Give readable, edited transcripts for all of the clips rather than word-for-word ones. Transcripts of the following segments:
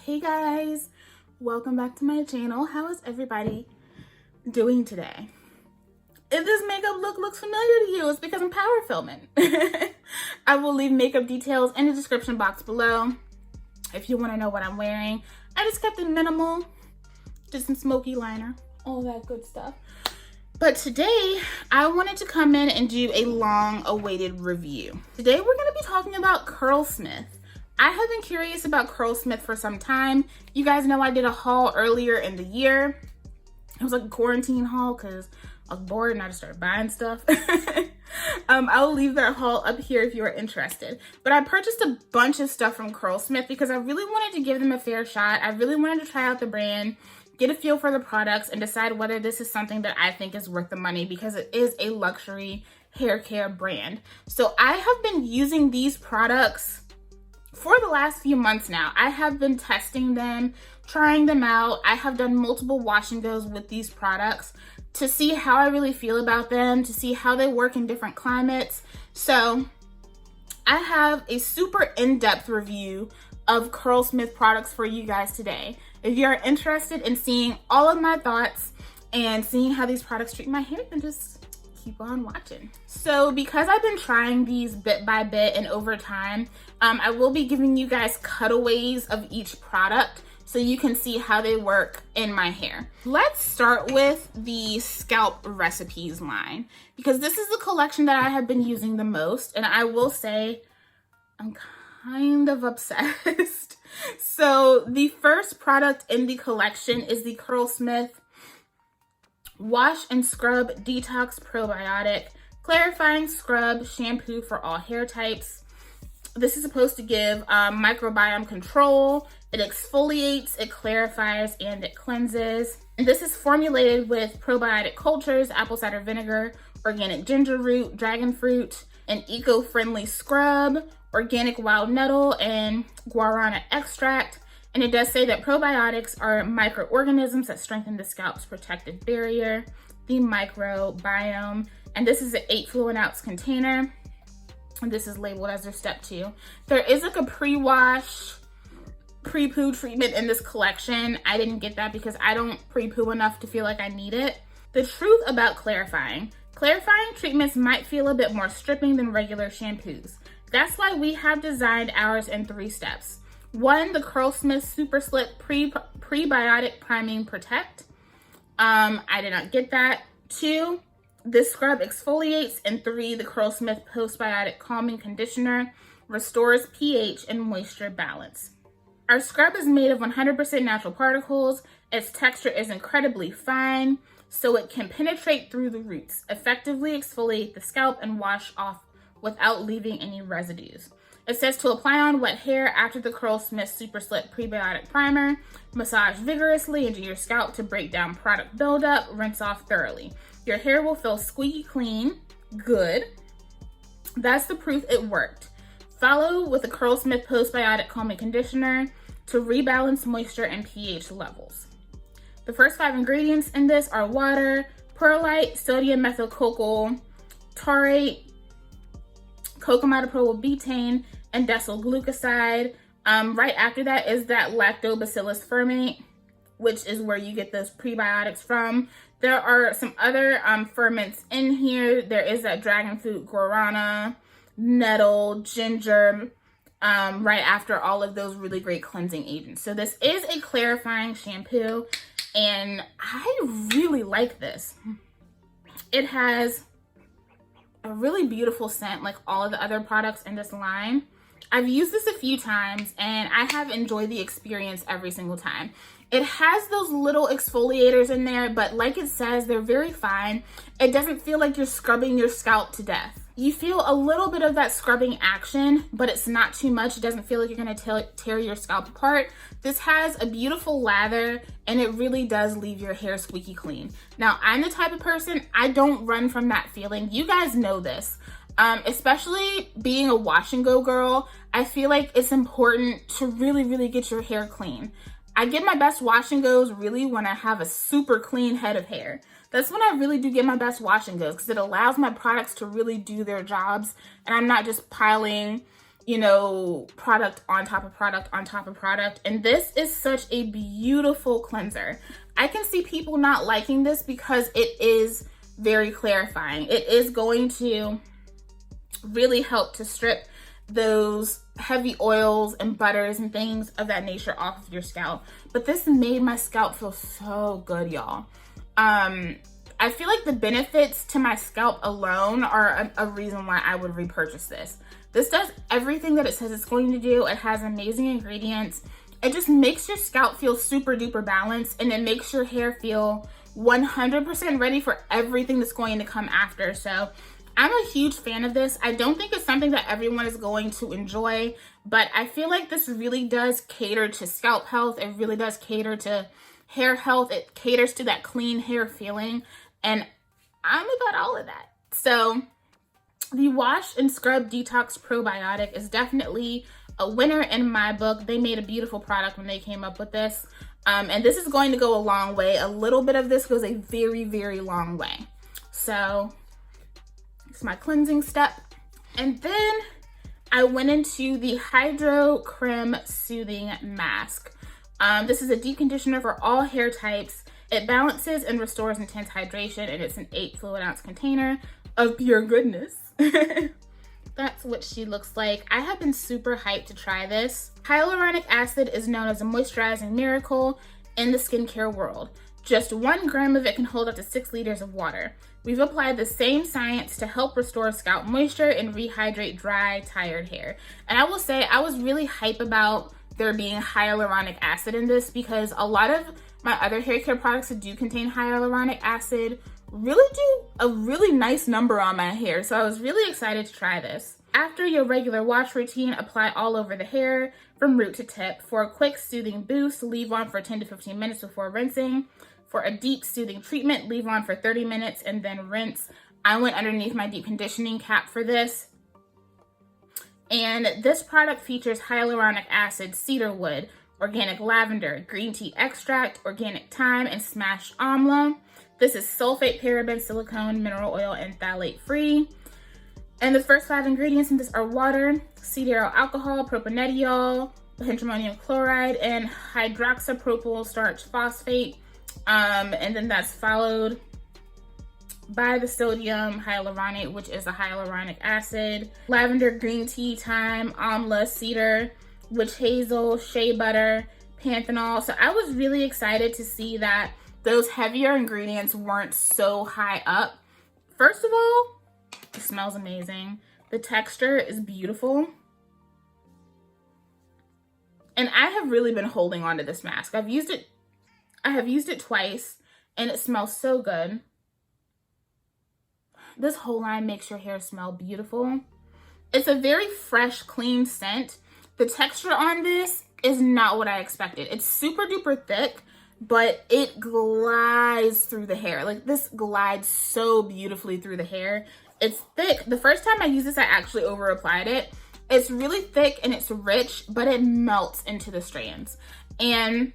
Hey guys, welcome back to my channel. How is everybody doing today? If this makeup look looks familiar to you, it's because I'm power filming. I will leave makeup details in the description box below if you want to know what I'm wearing. I just kept it minimal, just some smoky liner, all that good stuff. But today, I wanted to come in and do a long-awaited review. Today, we're going to be talking about Curlsmith. I have been curious about Curlsmith for some time. You guys know I did a haul earlier in the year. It was like a quarantine haul because I was bored and I just started buying stuff. I'll leave that haul up here if you are interested. But I purchased a bunch of stuff from Curlsmith because I really wanted to give them a fair shot. I really wanted to try out the brand, get a feel for the products, and decide whether this is something that I think is worth the money because it is a luxury hair care brand. So I have been using these products for the last few months now. I have been testing them, trying them out. I have done multiple wash and goes with these products to see how I really feel about them, to see how they work in different climates. So I have a super in-depth review of Curlsmith products for you guys today. If you're interested in seeing all of my thoughts and seeing how these products treat my hair, then just keep on watching. So because I've been trying these bit by bit and over time, I will be giving you guys cutaways of each product so you can see how they work in my hair. Let's start with the Scalp recipes line because this is the collection that I have been using the most, and I will say I'm kind of obsessed. So the first product in the collection is the Curlsmith Wash and Scrub Detox Pro-Biotic Clarifying Scrub Shampoo for all hair types. This is supposed to give microbiome control. It exfoliates, it clarifies, and it cleanses. And this is formulated with probiotic cultures, apple cider vinegar, organic ginger root, dragon fruit, an eco-friendly scrub, organic wild nettle, and guarana extract. And it does say that probiotics are microorganisms that strengthen the scalp's protective barrier, the microbiome. And this is an 8 fluid ounce container. And this is labeled as their step 2. There is like a pre-wash, pre-poo treatment in this collection. I didn't get that because I don't pre-poo enough to feel like I need it. The truth about clarifying treatments might feel a bit more stripping than regular shampoos. That's why we have designed ours in 3 steps. 1, the Curlsmith Super Slick Prebiotic Priming Protect. I did not get that. 2, this scrub exfoliates. And 3, the Curlsmith Postbiotic Calming Conditioner restores pH and moisture balance. Our scrub is made of 100% natural particles. Its texture is incredibly fine, so it can penetrate through the roots, effectively exfoliate the scalp, and wash off without leaving any residues. It says to apply on wet hair after the Curlsmith Super Slick Prebiotic Primer. Massage vigorously into your scalp to break down product buildup. Rinse off thoroughly. Your hair will feel squeaky clean. Good. That's the proof it worked. Follow with the Curlsmith Postbiotic Calming Conditioner to rebalance moisture and pH levels. The first 5 ingredients in this are water, perlite, sodium methylcocoa taurate, cocamidopropyl betaine, and decyl glucoside. Right after that is that lactobacillus ferment, which is where you get those prebiotics from. There are some other ferments in here. There is that dragon fruit, guarana, nettle, ginger, right after all of those really great cleansing agents. So this is a clarifying shampoo, and I really like this. It has a really beautiful scent like all of the other products in this line. I've used this a few times and I have enjoyed the experience every single time. It has those little exfoliators in there, but like it says, they're very fine. It doesn't feel like you're scrubbing your scalp to death. You feel a little bit of that scrubbing action, but it's not too much. It doesn't feel like you're gonna tear your scalp apart. This has a beautiful lather and it really does leave your hair squeaky clean. Now, I'm the type of person, I don't run from that feeling. You guys know this. Especially being a wash and go girl, I feel like it's important to really get your hair clean. I get my best wash and goes really when I have a super clean head of hair. That's when I really do get my best wash and goes because it allows my products to really do their jobs and I'm not just piling you know, product on top of product on top of product. And this is such a beautiful cleanser. I can see people not liking this because it is very clarifying. It is going to really help to strip those heavy oils and butters and things of that nature off of your scalp. But this made my scalp feel so good, y'all. I feel like the benefits to my scalp alone are a reason why I would repurchase this. This does everything that it says it's going to do. It has amazing ingredients. It just makes your scalp feel super duper balanced, and it makes your hair feel 100% ready for everything that's going to come after. So I'm a huge fan of this. I don't think it's something that everyone is going to enjoy, but I feel like this really does cater to scalp health. It really does cater to hair health. It caters to that clean hair feeling, and I'm about all of that. So the Wash and Scrub Detox Pro-Biotic is definitely a winner in my book. They made a beautiful product when they came up with this. And this is going to go a long way. A little bit of this goes a very, very long way. So it's my cleansing step. And then I went into the Creme Soothing Mask. This is a deep conditioner for all hair types. It balances and restores intense hydration, and it's an 8 fluid ounce container of pure goodness. That's what she looks like. I have been super hyped to try this. Hyaluronic acid is known as a moisturizing miracle in the skincare world. Just 1 gram of it can hold up to 6 liters of water. We've applied the same science to help restore scalp moisture and rehydrate dry, tired hair. And I will say, I was really hype about there being hyaluronic acid in this, because a lot of my other hair care products that do contain hyaluronic acid really do a really nice number on my hair. So I was really excited to try this. After your regular wash routine, apply all over the hair from root to tip. For a quick soothing boost, leave on for 10 to 15 minutes before rinsing. For a deep soothing treatment, leave on for 30 minutes and then rinse. I went underneath my deep conditioning cap for this. And this product features hyaluronic acid, cedarwood, organic lavender, green tea extract, organic thyme, and smashed amla. This is sulfate, paraben, silicone, mineral oil, and phthalate free. And the first 5 ingredients in this are water, cedaryl alcohol, propanediol, hydromonium chloride, and hydroxypropyl starch phosphate. And then that's followed by the sodium hyaluronate, which is a hyaluronic acid, lavender, green tea, thyme, amla, cedar, witch hazel, shea butter, panthenol. So I was really excited to see that those heavier ingredients weren't so high up. First of all, it smells amazing. The texture is beautiful. And I have really been holding on to this mask. I have used it twice, and it smells so good. This whole line makes your hair smell beautiful. It's a very fresh, clean scent. The texture on this is not what I expected. It's super duper thick, but it glides through the hair. Like, this glides so beautifully through the hair. It's thick. The first time I used this, I actually over applied it. It's really thick and it's rich, but it melts into the strands. And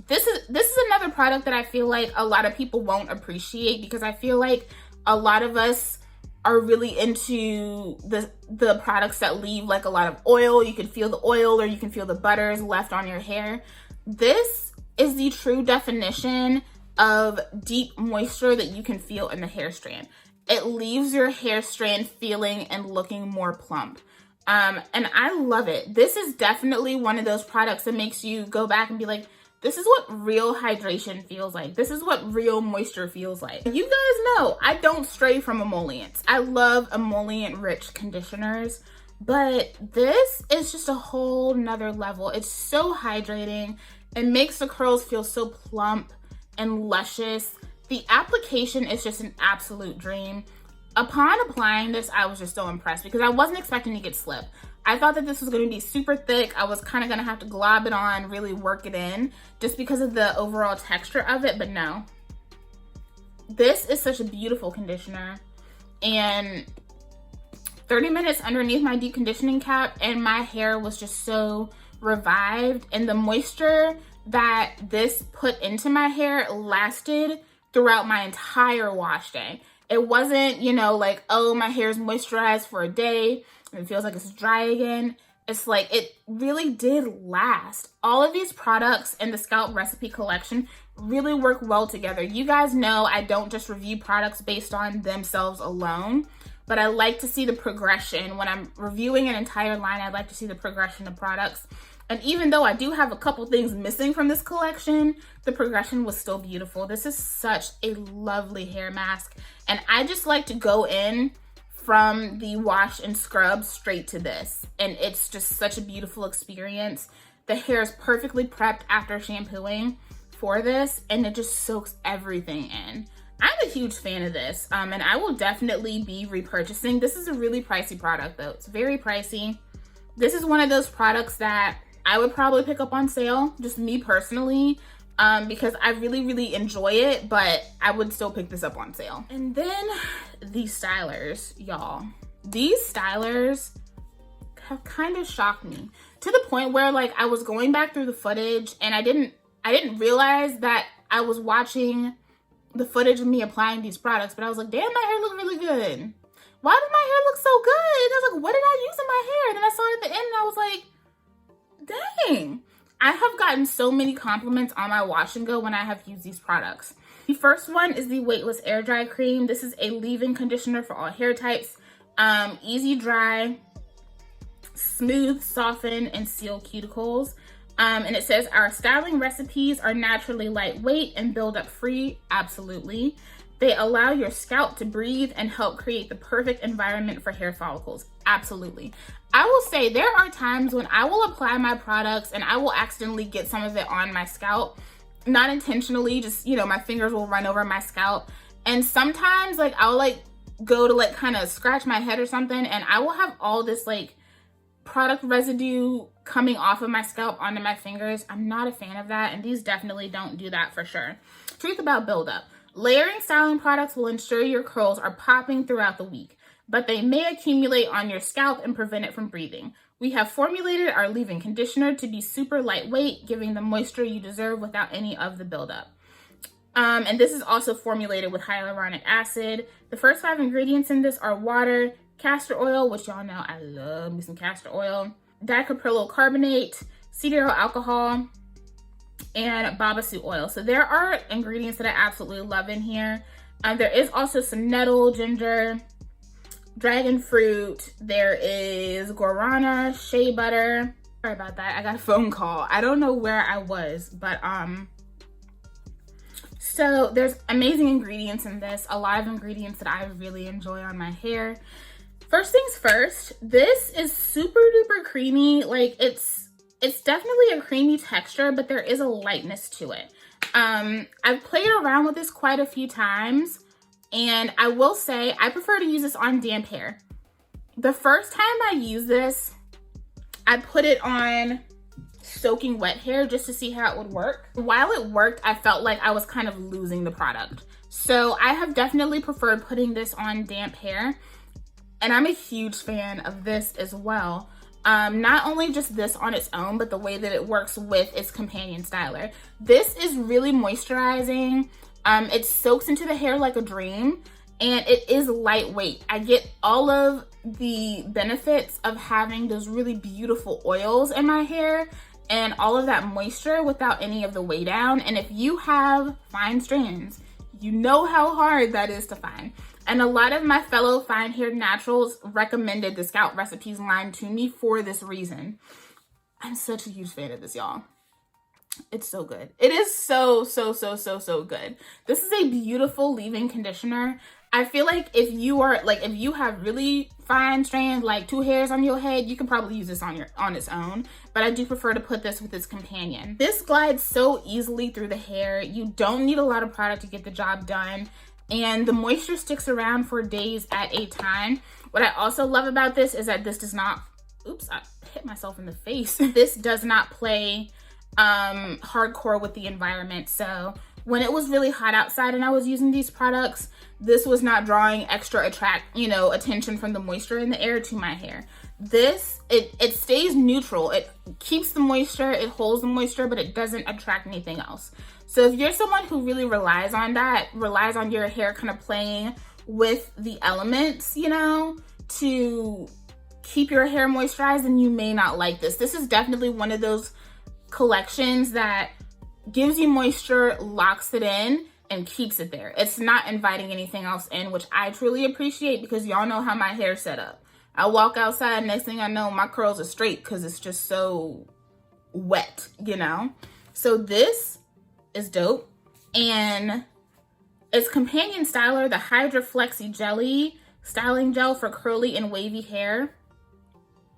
this is another product that I feel like a lot of people won't appreciate, because I feel like a lot of us are really into the products that leave like a lot of oil. You can feel the oil, or you can feel the butters left on your hair. This is the true definition of deep moisture that you can feel in the hair strand. It leaves your hair strand feeling and looking more plump. And I love it. This is definitely one of those products that makes you go back and be like, this is what real hydration feels like. This is what real moisture feels like. You guys know I don't stray from emollients. I love emollient-rich conditioners, but this is just a whole nother level. It's so hydrating. It makes the curls feel so plump and luscious. The application is just an absolute dream. Upon applying this, I was just so impressed, because I wasn't expecting to get slip. I thought that this was going to be super thick. I was kind of going to have to glob it on, really work it in, just because of the overall texture of it, but no. This is such a beautiful conditioner, and 30 minutes underneath my deep conditioning cap, and my hair was just so revived, and the moisture that this put into my hair lasted throughout my entire wash day. It wasn't, you know, like, oh, my hair is moisturized for a day. It feels like it's dry again. It's like, it really did last. All of these products in the Scalp Recipe Collection really work well together. You guys know I don't just review products based on themselves alone, but I like to see the progression. When I'm reviewing an entire line, I like to see the progression of products. And even though I do have a couple things missing from this collection, the progression was still beautiful. This is such a lovely hair mask. And I just like to go in from the wash and scrub straight to this. And it's just such a beautiful experience. The hair is perfectly prepped after shampooing for this, and it just soaks everything in. I'm a huge fan of this, and I will definitely be repurchasing. This is a really pricey product though. It's very pricey. This is one of those products that I would probably pick up on sale, just me personally, because I really, really enjoy it, but I would still pick this up on sale. And then these stylers, y'all. These stylers have kind of shocked me to the point where, like, I was going back through the footage and I didn't realize that I was watching the footage of me applying these products, but I was like, damn, my hair look really good. Why did my hair look so good? And I was like, what did I use in my hair? And then I saw it at the end and I was like, dang. I have gotten so many compliments on my wash and go when I have used these products. The first one is the Weightless Air Dry Cream. This is a leave-in conditioner for all hair types. Easy dry, smooth, soften, and seal cuticles. And it says, our styling recipes are naturally lightweight and build up free. Absolutely. They allow your scalp to breathe and help create the perfect environment for hair follicles. Absolutely. I will say there are times when I will apply my products and I will accidentally get some of it on my scalp. Not intentionally, just, you know, my fingers will run over my scalp. And sometimes, like, I'll, like, go to, like, kind of scratch my head or something, and I will have all this, like, product residue coming off of my scalp onto my fingers. I'm not a fan of that, and these definitely don't do that for sure. Truth about buildup. Layering styling products will ensure your curls are popping throughout the week, but they may accumulate on your scalp and prevent it from breathing. We have formulated our leave-in conditioner to be super lightweight, giving the moisture you deserve without any of the buildup. And this is also formulated with hyaluronic acid. The first 5 ingredients in this are water, castor oil, which y'all know I love me some castor oil, dicaprylyl carbonate, cetyl alcohol, and babassu oil. So there are ingredients that I absolutely love in here. There is also some nettle, ginger, dragon fruit. There is guarana, shea butter. Sorry about that, I got a phone call. I don't know where I was, but so there's amazing ingredients in this, a lot of ingredients that I really enjoy on my hair. First things first, this is super duper creamy. Like, it's definitely a creamy texture, but there is a lightness to it. I've played around with this quite a few times, and I will say I prefer to use this on damp hair. The first time I used this, I put it on soaking wet hair just to see how it would work. While it worked, I felt like I was kind of losing the product. So I have definitely preferred putting this on damp hair, and I'm a huge fan of this as well. Not only just this on its own, but the way that it works with its companion styler. This is really moisturizing. It soaks into the hair like a dream, and it is lightweight. I get all of the benefits of having those really beautiful oils in my hair and all of that moisture without any of the weigh down. And if you have fine strands, you know how hard that is to find. And a lot of my fellow fine haired naturals recommended the Scalp Recipes line to me for this reason. I'm such a huge fan of this, y'all. It's so good. It is so good. This is a beautiful leave-in conditioner. I feel like if you have really fine strands, like 2 hairs on your head, you can probably use this on its own, but I do prefer to put this with its companion. This glides so easily through the hair. You don't need a lot of product to get the job done, and the moisture sticks around for days at a time. What I also love about this is that this does not, oops, I hit myself in the face. This does not play hardcore with the environment. So when it was really hot outside and I was using these products, this was not drawing extra attention from the moisture in the air to my hair. This, it stays neutral. It keeps the moisture, it holds the moisture, but it doesn't attract anything else. So if you're someone who really relies on your hair kind of playing with the elements, to keep your hair moisturized, then you may not like this. This is definitely one of those collections that gives you moisture, locks it in, and keeps it there. It's not inviting anything else in, which I truly appreciate because y'all know how my hair's set up. I walk outside, next thing I know, my curls are straight because it's just so wet, you know? So this is dope. And its companion styler, the Hydraflexi Jelly styling gel for curly and wavy hair,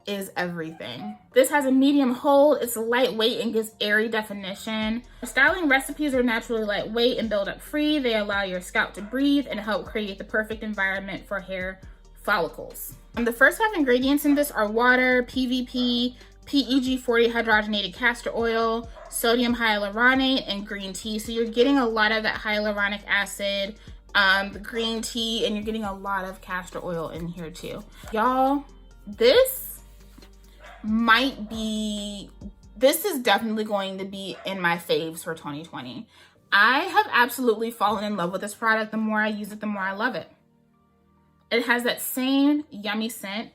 is everything. This has a medium hold, it's lightweight and gives airy definition. Styling recipes are naturally lightweight and build up free. They allow your scalp to breathe and help create the perfect environment for hair follicles. The first 5 ingredients in this are water, PVP, PEG40 hydrogenated castor oil, sodium hyaluronate, and green tea. So you're getting a lot of that hyaluronic acid, the green tea, and you're getting a lot of castor oil in here too. Y'all, this is definitely going to be in my faves for 2020. I have absolutely fallen in love with this product. The more I use it, the more I love it. It has that same yummy scent.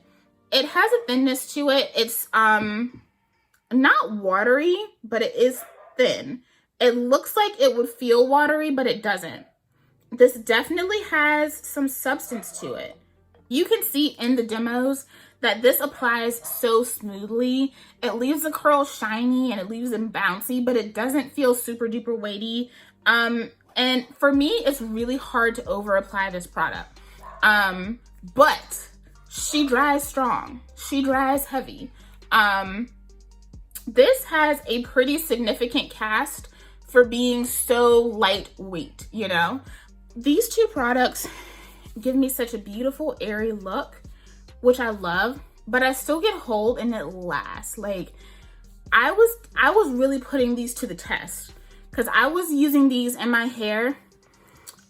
It has a thinness to it. It's not watery, but it is thin. It looks like it would feel watery, but it doesn't. This definitely has some substance to it. You can see in the demos that this applies so smoothly. It leaves the curls shiny and it leaves them bouncy, but it doesn't feel super duper weighty. And for me, it's really hard to over apply this product. But she dries strong. She dries heavy. This has a pretty significant cast for being so lightweight, you know? These two products give me such a beautiful, airy look, which I love, but I still get hold and it lasts. Like, I was really putting these to the test because I was using these in my hair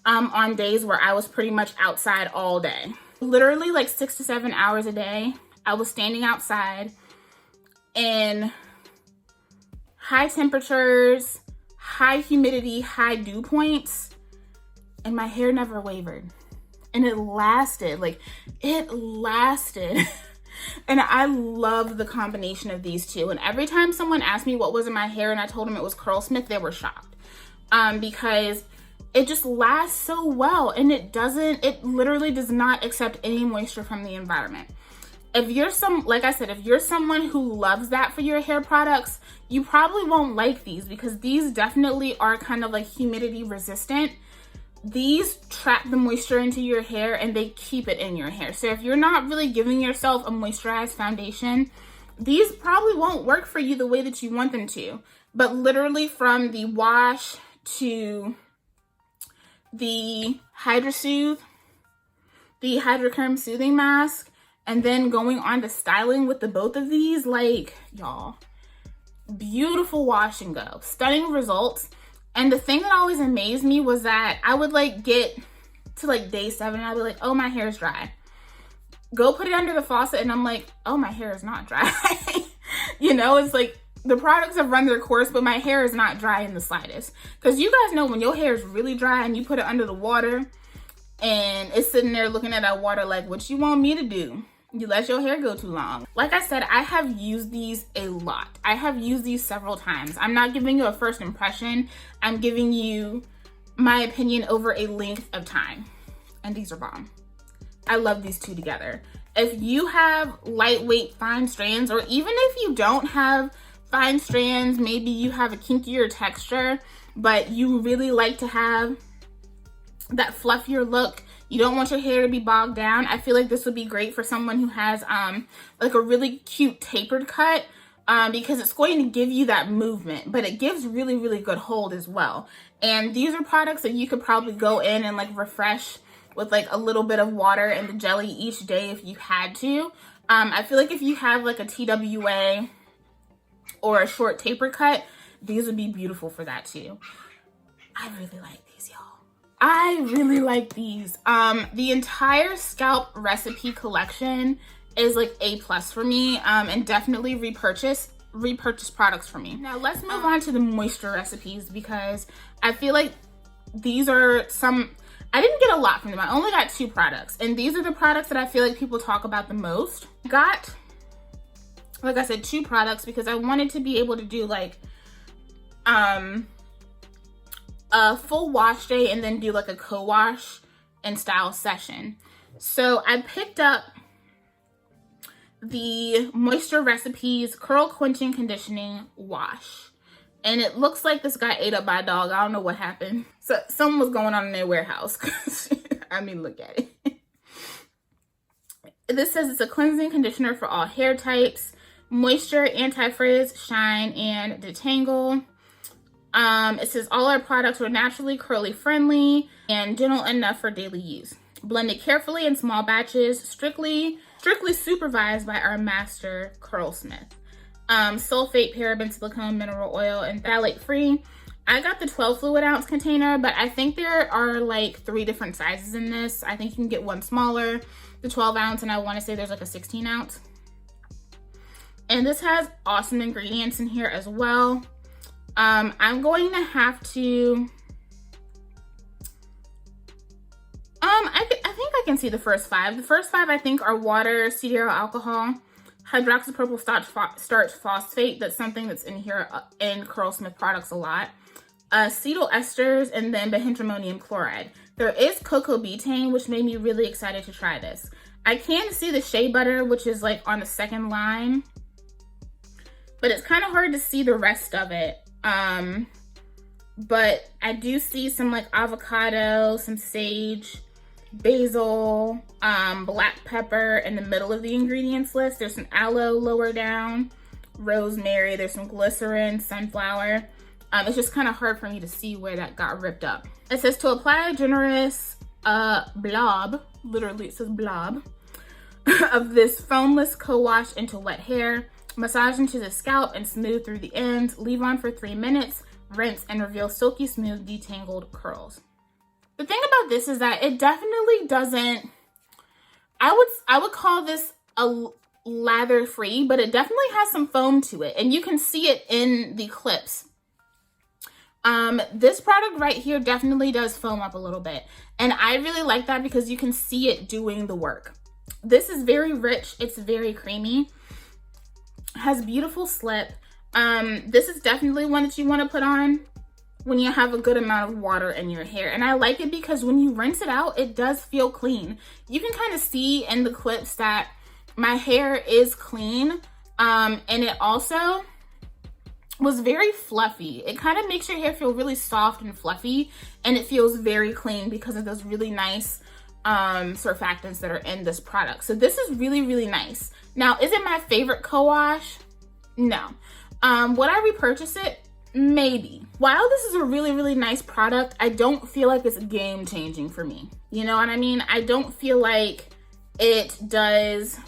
on days where I was pretty much outside all day. Literally like 6 to 7 hours a day. I was standing outside in high temperatures, high humidity, high dew points, and my hair never wavered. And it lasted, like it lasted. And I love the combination of these two. And every time someone asked me what was in my hair and I told them it was Curlsmith, they were shocked. Because it just lasts so well, and it literally does not accept any moisture from the environment. If you're like I said, if you're someone who loves that for your hair products, you probably won't like these because these definitely are kind of like humidity resistant. These trap the moisture into your hair and they keep it in your hair. So if you're not really giving yourself a moisturized foundation, these probably won't work for you the way that you want them to. But literally from the wash to the Hydra-Soothe, the Hydra Creme Soothing Mask, and then going on to styling with the both of these, like, y'all, beautiful wash and go. Stunning results. And the thing that always amazed me was that I would like get to like day 7 and I'd be like, oh, my hair is dry. Go put it under the faucet and I'm like, oh, my hair is not dry. You know, it's like the products have run their course, but my hair is not dry in the slightest. Because you guys know when your hair is really dry and you put it under the water and it's sitting there looking at that water like, what you want me to do? You let your hair go too long. Like I said, I have used these a lot. I have used these several times. I'm not giving you a first impression. I'm giving you my opinion over a length of time. And these are bomb. I love these two together. If you have lightweight fine strands, or even if you don't have fine strands, maybe you have a kinkier texture, but you really like to have that fluffier look, you don't want your hair to be bogged down, I feel like this would be great for someone who has like a really cute tapered cut, because it's going to give you that movement, but it gives really, really good hold as well. And these are products that you could probably go in and like refresh with like a little bit of water and the jelly each day if you had to. I feel like if you have like a TWA or a short taper cut, these would be beautiful for that too. I really like these, y'all. I really like these. The entire Scalp recipe collection is like A+ for me, and definitely repurchase products for me. Now let's move on to the moisture recipes, because I feel like these are some, I didn't get a lot from them. I only got 2 products, and these are the products that I feel like people talk about the most. Got, like I said, 2 products because I wanted to be able to do like a full wash day and then do like a co-wash and style session. So I picked up the Moisture Recipes Curlquentin Conditioning Wash. And it looks like this guy ate up by a dog. I don't know what happened. So something was going on in their warehouse. I mean, look at it. This says it's a cleansing conditioner for all hair types. Moisture, anti-frizz, shine, and detangle. It says all our products are naturally curly friendly and gentle enough for daily use. Blended carefully in small batches, strictly supervised by our master Curlsmith. Sulfate, paraben, silicone, mineral oil, and phthalate free. I got the 12 fluid ounce container, but I think there are like 3 different sizes in this. I think you can get one smaller, the 12 ounce, and I want to say there's like a 16 ounce. And this has awesome ingredients in here as well. I'm going to have to, I think I can see the first 5. The first 5 I think are water, cereal alcohol, hydroxypropyl starch phosphate. That's something that's in here in Curlsmith products a lot. Acetyl esters, and then bihydramonium chloride. There is cocoa betaine, which made me really excited to try this. I can see the shea butter, which is like on the second line, but it's kind of hard to see the rest of it. But I do see some like avocado, some sage, basil, black pepper in the middle of the ingredients list. There's some aloe lower down, rosemary, there's some glycerin, sunflower. It's just kind of hard for me to see where that got ripped up. It says to apply a generous blob, literally it says blob, of this foamless co-wash into wet hair. Massage into the scalp and smooth through the ends. Leave on for 3 minutes. Rinse and reveal silky smooth detangled curls. The thing about this is that it definitely doesn't, I would call this a lather free, but it definitely has some foam to it, and you can see it in the clips. This product right here definitely does foam up a little bit, and I really like that because you can see it doing the work. This is very rich. It's very creamy. Has beautiful slip. This is definitely one that you want to put on when you have a good amount of water in your hair. And I like it because when you rinse it out, it does feel clean. You can kind of see in the clips that my hair is clean. And it also was very fluffy. It kind of makes your hair feel really soft and fluffy, and it feels very clean because of those really nice surfactants that are in this product. So this is really, really nice. Now, is it my favorite co-wash? No. Would I repurchase it? Maybe. While this is a really, really nice product, I don't feel like it's game changing for me. You know what I mean? I don't feel like it does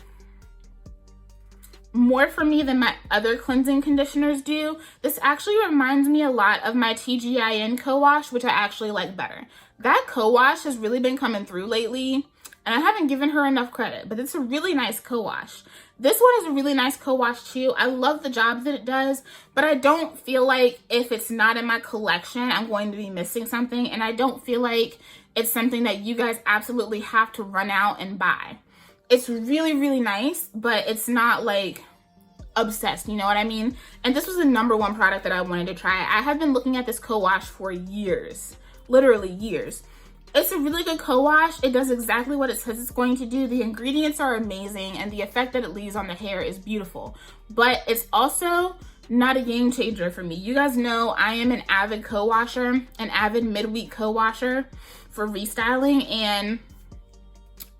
more for me than my other cleansing conditioners do. This actually reminds me a lot of my TGIN co-wash, which I actually like better. That co-wash has really been coming through lately, and I haven't given her enough credit, but it's a really nice co-wash. This one is a really nice co-wash too. I love the job that it does, but I don't feel like if it's not in my collection, I'm going to be missing something, and I don't feel like it's something that you guys absolutely have to run out and buy. It's really, really nice, but it's not like obsessed, you know what I mean? And this was the #1 product that I wanted to try. I have been looking at this co-wash for years, literally years. It's a really good co-wash. It does exactly what it says it's going to do. The ingredients are amazing, and the effect that it leaves on the hair is beautiful. But it's also not a game changer for me. You guys know I am an avid co-washer, an avid midweek co-washer for restyling, and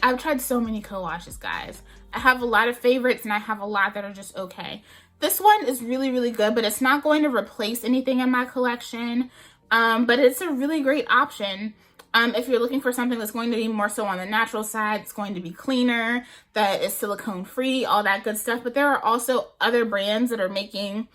I've tried so many co-washes, guys. I have a lot of favorites, and I have a lot that are just okay. This one is really, really good, but it's not going to replace anything in my collection. But it's a really great option. If you're looking for something that's going to be more so on the natural side, it's going to be cleaner, that is silicone free, all that good stuff. But there are also other brands that are making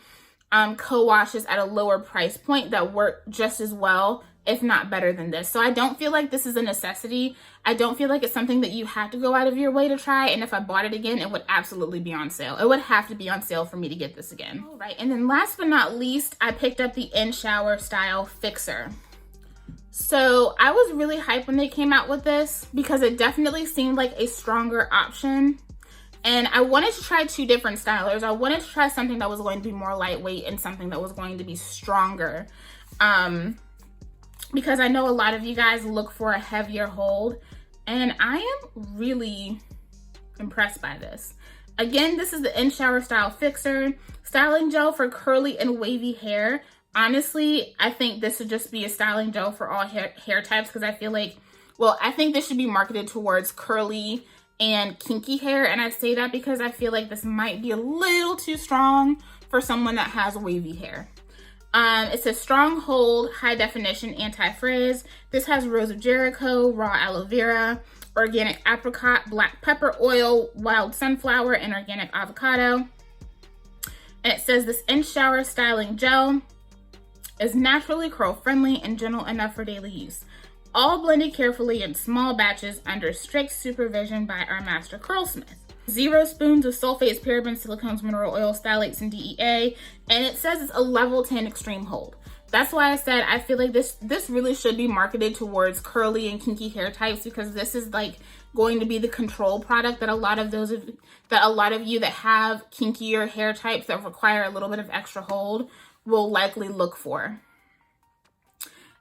co-washes at a lower price point that work just as well, if not better than this. So I don't feel like this is a necessity. I don't feel like it's something that you have to go out of your way to try. And if I bought it again, it would absolutely be on sale. It would have to be on sale for me to get this again. All right, and then last but not least, I picked up the In Shower Style Fixer. So I was really hyped when they came out with this because it definitely seemed like a stronger option. And I wanted to try two different stylers. I wanted to try something that was going to be more lightweight and something that was going to be stronger. Because I know a lot of you guys look for a heavier hold, and I am really impressed by this. Again, this is the In-Shower Style Fixer Styling Gel for curly and wavy hair. Honestly, I think this should just be a styling gel for all hair types, because I feel like, well, I think this should be marketed towards curly and kinky hair, and I say that because I feel like this might be a little too strong for someone that has wavy hair. It says strong hold, high definition, anti-frizz. This has Rose of Jericho, raw aloe vera, organic apricot, black pepper oil, wild sunflower, and organic avocado. And it says this In-Shower Styling Gel is naturally curl friendly and gentle enough for daily use. All blended carefully in small batches under strict supervision by our master Curlsmith. 0 spoons of sulfates, parabens, silicones, mineral oil, phthalates, and DEA. And it says it's a level 10 extreme hold. That's why I said I feel like this really should be marketed towards curly and kinky hair types, because this is like going to be the control product that a lot of you that have kinkier hair types that require a little bit of extra hold will likely look for.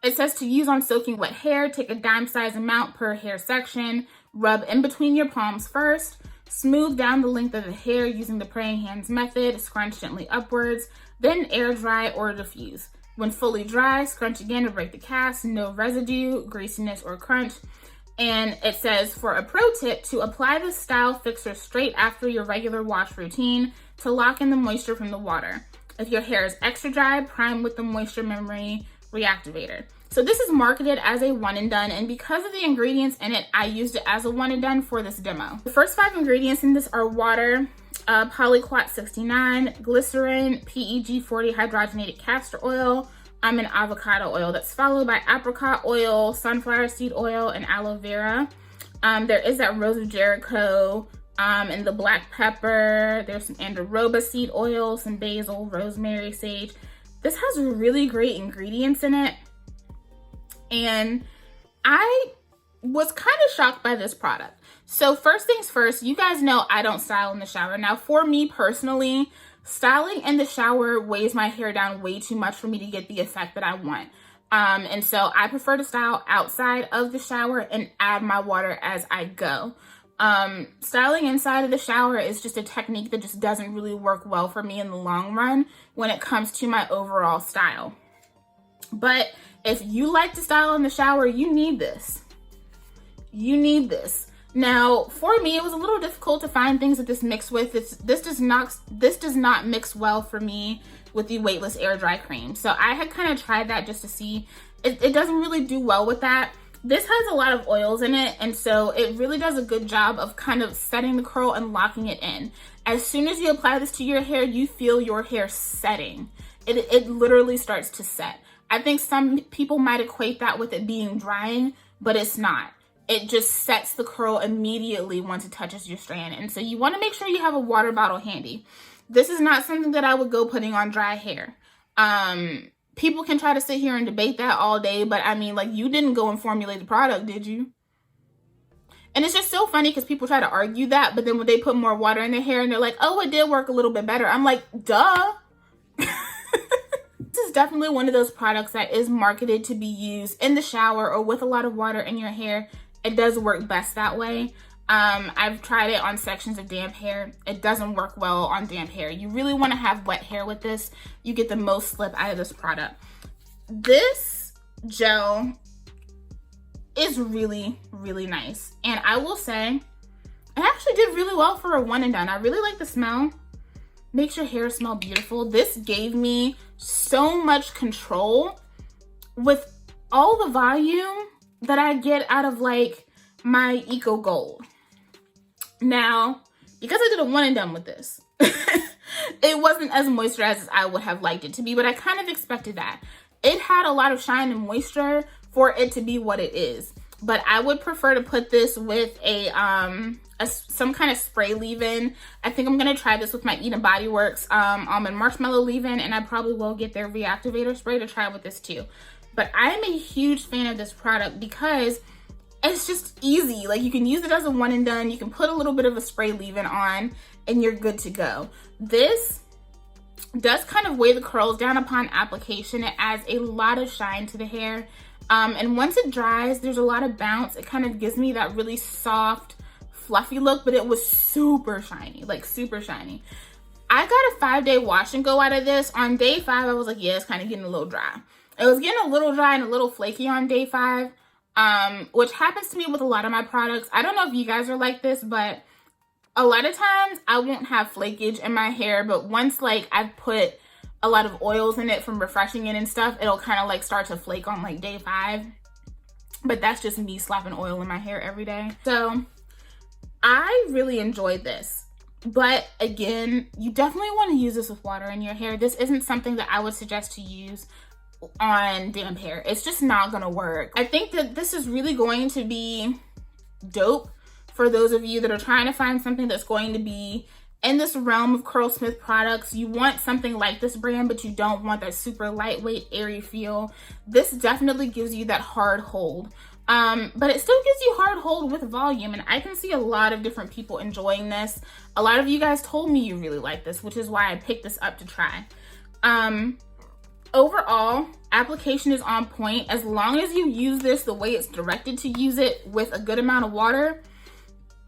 It says to use on soaking wet hair, take a dime size amount per hair section, rub in between your palms first, smooth down the length of the hair using the praying hands method, scrunch gently upwards, then air dry or diffuse. When fully dry, scrunch again to break the cast, no residue, greasiness, or crunch. And it says, for a pro tip, to apply the style fixer straight after your regular wash routine to lock in the moisture from the water. If your hair is extra dry, prime with the moisture memory Reactivator. So this is marketed as a one and done, and because of the ingredients in it, I used it as a one and done for this demo. The first 5 ingredients in this are water, polyquat 69, glycerin, PEG 40 hydrogenated castor oil, and avocado oil. That's followed by apricot oil, sunflower seed oil, and aloe vera. There is that Rose of Jericho, and the black pepper. There's some andiroba seed oil, some basil, rosemary, sage. This has really great ingredients in it, and I was kind of shocked by this product. So first things first, you guys know I don't style in the shower. Now for me personally, styling in the shower weighs my hair down way too much for me to get the effect that I want. And so I prefer to style outside of the shower and add my water as I go. Styling inside of the shower is just a technique that just doesn't really work well for me in the long run when it comes to my overall style. But if you like to style in the shower, you need this. You need this. Now, for me, it was a little difficult to find things that this mixed with. This does not mix well for me with the Weightless Air Dry Cream. So I had kind of tried that just to see. It doesn't really do well with that. This has a lot of oils in it, and so it really does a good job of kind of setting the curl and locking it in. As soon as you apply this to your hair, you feel your hair setting. It literally starts to set. I think some people might equate that with it being drying, but it's not. It just sets the curl immediately once it touches your strand. And so you want to make sure you have a water bottle handy. This is not something that I would go putting on dry hair. People can try to sit here and debate that all day, but I mean, like, you didn't go and formulate the product, did you? And it's just so funny because people try to argue that, but then when they put more water in their hair and they're like, oh, it did work a little bit better. I'm like, duh. This is definitely one of those products that is marketed to be used in the shower or with a lot of water in your hair. It does work best that way. I've tried it on sections of damp hair. It doesn't work well on damp hair. You really want to have wet hair with this. You get the most slip out of this product. This gel is really, really nice. And I will say, it actually did really well for a one and done. I really like the smell. Makes your hair smell beautiful. This gave me so much control with all the volume that I get out of like my Eco Gold. Now, because I did a one and done with this, it wasn't as moisturized as I would have liked it to be, but I kind of expected that. It had a lot of shine and moisture for it to be what it is. But I would prefer to put this with some kind of spray leave-in. I think I'm gonna try this with my Eden Body Works almond marshmallow leave-in, and I probably will get their Reactivator spray to try with this too. but I'm a huge fan of this product because it's just easy. Like, you can use it as a one and done. You can put a little bit of a spray leave-in on and you're good to go. This does kind of weigh the curls down upon application. It adds a lot of shine to the hair. And once it dries, there's a lot of bounce. It kind of gives me that really soft, fluffy look, but it was super shiny, like super shiny. I got a 5-day wash and go out of this. On day 5, I was like, yeah, it's kind of getting a little dry. It was getting a little dry and a little flaky on day 5, which happens to me with a lot of my products. I don't know if you guys are like this, but a lot of times I won't have flakage in my hair, but once like I've put a lot of oils in it from refreshing it and stuff, it'll kind of like start to flake on like day 5. But that's just me slapping oil in my hair every day. So I really enjoyed this. But again, you definitely want to use this with water in your hair. This isn't something that I would suggest to use on damp hair. It's just not gonna work. I think that this is really going to be dope for those of you that are trying to find something that's going to be in this realm of Curlsmith products. You want something like this brand, but you don't want that super lightweight, airy feel. This definitely gives you that hard hold. But it still gives you hard hold with volume, and I can see a lot of different people enjoying this. A lot of you guys told me you really like this, which is why I picked this up to try. Overall, application is on point. As long as you use this the way it's directed to use it with a good amount of water,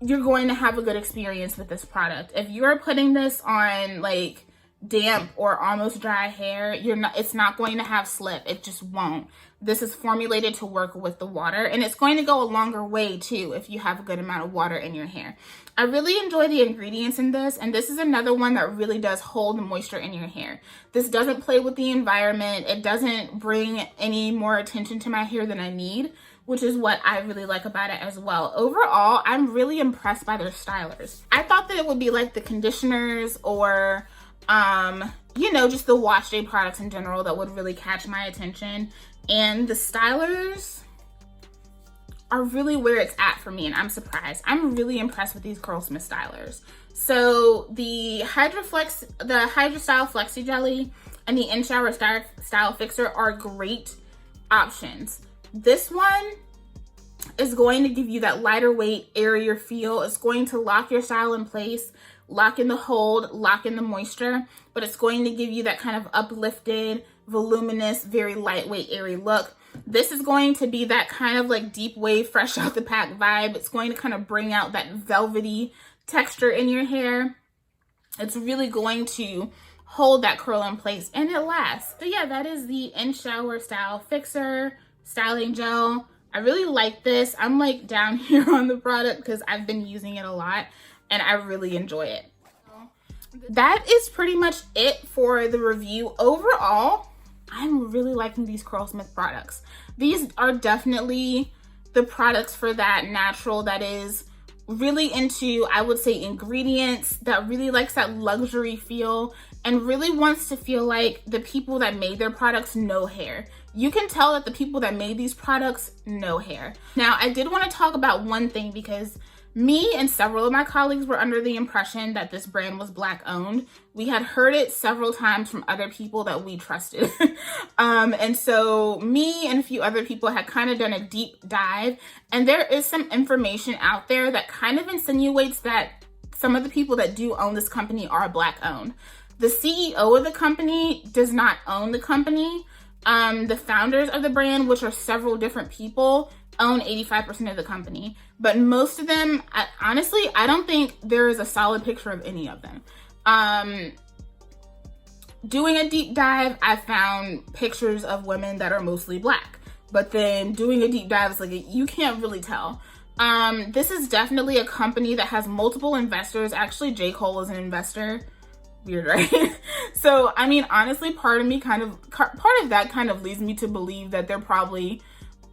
you're going to have a good experience with this product. If you're putting this on like damp or almost dry hair, it's not going to have slip. It just won't. This is formulated to work with the water, and it's going to go a longer way too if you have a good amount of water in your hair. I really enjoy the ingredients in this, and this is another one that really does hold the moisture in your hair. This doesn't play with the environment. It doesn't bring any more attention to my hair than I need, which is what I really like about it as well. Overall, I'm really impressed by their stylers. I thought that it would be like the conditioners or you know, just the wash day products in general that would really catch my attention. And the stylers are really where it's at for me, and I'm surprised. I'm really impressed with these Curlsmith stylers. So the Hydrastyle Flexi Jelly and the In-Shower Style Fixer are great options. This one is going to give you that lighter weight, airier feel. It's going to lock your style in place, lock in the hold, lock in the moisture, but it's going to give you that kind of uplifted, voluminous, very lightweight, airy look. This is going to be that kind of like deep wave, fresh out the pack vibe. It's going to kind of bring out that velvety texture in your hair. It's really going to hold that curl in place, and it lasts. So yeah, that is the In-Shower Style Fixer Styling Gel. I really like this. I'm like down here on the product because I've been using it a lot and I really enjoy it. That is pretty much it for the review. Overall, I'm really liking these Curlsmith products. These are definitely the products for that natural that is really into, I would say, ingredients, that really likes that luxury feel and really wants to feel like the people that made their products know hair. You can tell that the people that made these products know hair. Now, I did want to talk about one thing because me and several of my colleagues were under the impression that this brand was Black owned. We had heard it several times from other people that we trusted. And so me and a few other people had kind of done a deep dive, and there is some information out there that kind of insinuates that some of the people that do own this company are Black owned. The CEO of the company does not own the company. The founders of the brand, which are several different people, own 85% of the company. But most of them, honestly, I don't think there is a solid picture of any of them. Doing a deep dive, I found pictures of women that are mostly Black. But then doing a deep dive is like, you can't really tell. This is definitely a company that has multiple investors. Actually, J. Cole is an investor. Weird, right? So, I mean, honestly, part of that kind of leads me to believe that there probably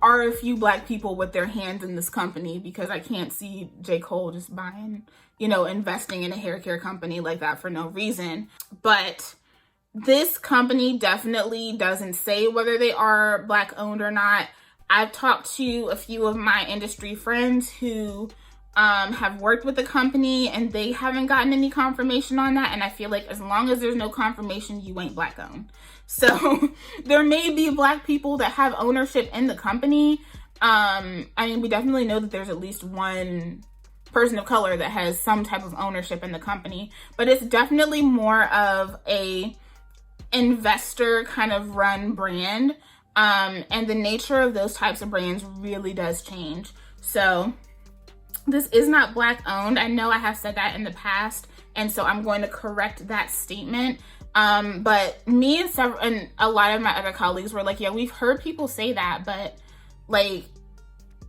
are a few Black people with their hands in this company, because I can't see J. Cole just buying, you know, investing in a hair care company like that for no reason. But this company definitely doesn't say whether they are Black owned or not. I've talked to a few of my industry friends who have worked with the company and they haven't gotten any confirmation on that. And I feel like as long as there's no confirmation, you ain't Black owned. So there may be Black people that have ownership in the company. I mean, we definitely know that there's at least one person of color that has some type of ownership in the company, but it's definitely more of a investor kind of run brand. And the nature of those types of brands really does change. So this is not Black owned. I know I have said that in the past, and so I'm going to correct that statement. But me and a lot of my other colleagues were like, yeah, we've heard people say that, but like,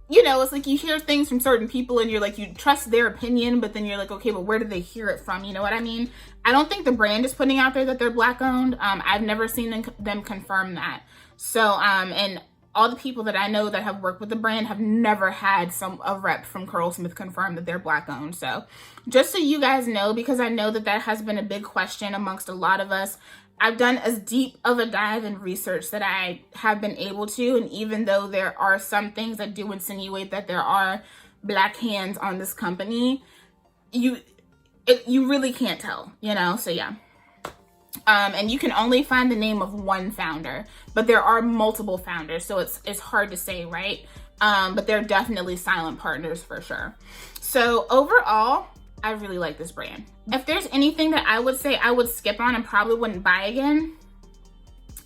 you know, it's like you hear things from certain people and you're like, you trust their opinion, but then you're like, okay, but where did they hear it from? You know what I mean? I don't think the brand is putting out there that they're Black owned. I've never seen them confirm that. So, and all the people that I know that have worked with the brand have never had a rep from Curlsmith confirm that they're Black owned. So just so you guys know, because I know that has been a big question amongst a lot of us, I've done as deep of a dive in research that I have been able to. And even though there are some things that do insinuate that there are Black hands on this company, you really can't tell, you know? So yeah. And you can only find the name of one founder, but there are multiple founders, so it's hard to say, right? But they're definitely silent partners for sure. So overall, I really like this brand. If there's anything that I would say I would skip on and probably wouldn't buy again,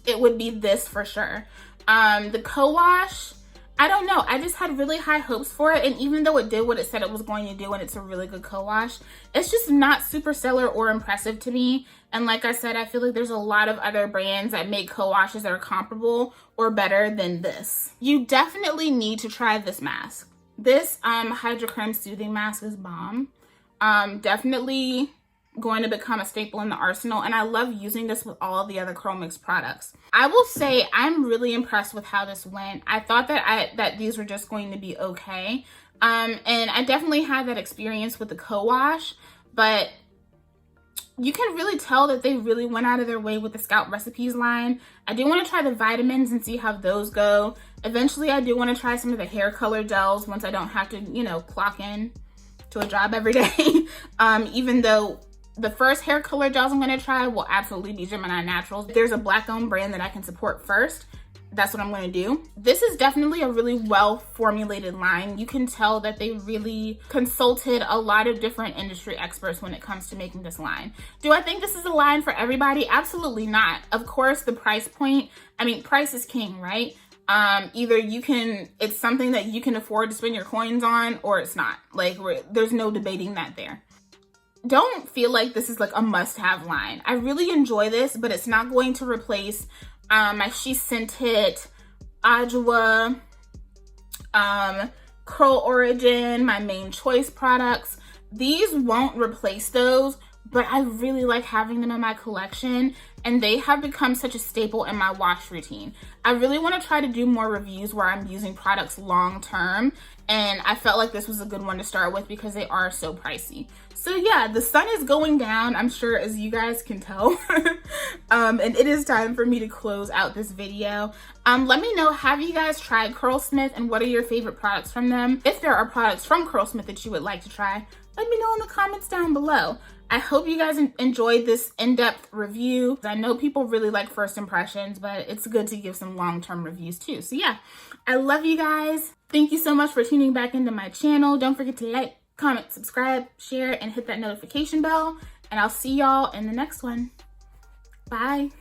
it would be this for sure. The co-wash, I don't know. I just had really high hopes for it. And even though it did what it said it was going to do and it's a really good co-wash, it's just not super stellar or impressive to me. And like I said, I feel like there's a lot of other brands that make co-washes that are comparable or better than this. You definitely need to try this mask. This Hydra Creme Soothing Mask is bomb. Definitely going to become a staple in the arsenal, and I love using this with all of the other Curl Mix products. I will say I'm really impressed with how this went. I thought that these were just going to be okay, and I definitely had that experience with the co-wash, but you can really tell that they really went out of their way with the Scalp Recipes line. I do want to try the vitamins and see how those go. Eventually, I do want to try some of the hair color gels once I don't have to, you know, clock in to a job every day. Even though the first hair color gels I'm going to try will absolutely be Gemini Naturals. If there's a Black owned brand that I can support first, that's what I'm going to do. This is definitely a really well formulated line. You can tell that they really consulted a lot of different industry experts when it comes to making this line. Do I think this is a line for everybody? Absolutely not. Of course, the price point, I mean, price is king, right? Either it's something that you can afford to spend your coins on, or it's not. Like, there's no debating that there. Don't feel like this is like a must-have line. I really enjoy this, but it's not going to replace my She Scented, Adwoa, Curl Origin, my Main Choice products. These won't replace those, but I really like having them in my collection, and they have become such a staple in my wash routine. I really want to try to do more reviews where I'm using products long term, and I felt like this was a good one to start with because they are so pricey. So yeah, the sun is going down, I'm sure, as you guys can tell. And it is time for me to close out this video. Let me know, have you guys tried Curlsmith, and what are your favorite products from them? If there are products from Curlsmith that you would like to try, let me know in the comments down below. I hope you guys enjoyed this in-depth review. I know people really like first impressions, but it's good to give some long-term reviews too. So yeah, I love you guys. Thank you so much for tuning back into my channel. Don't forget to like, comment, subscribe, share, and hit that notification bell. And I'll see y'all in the next one. Bye.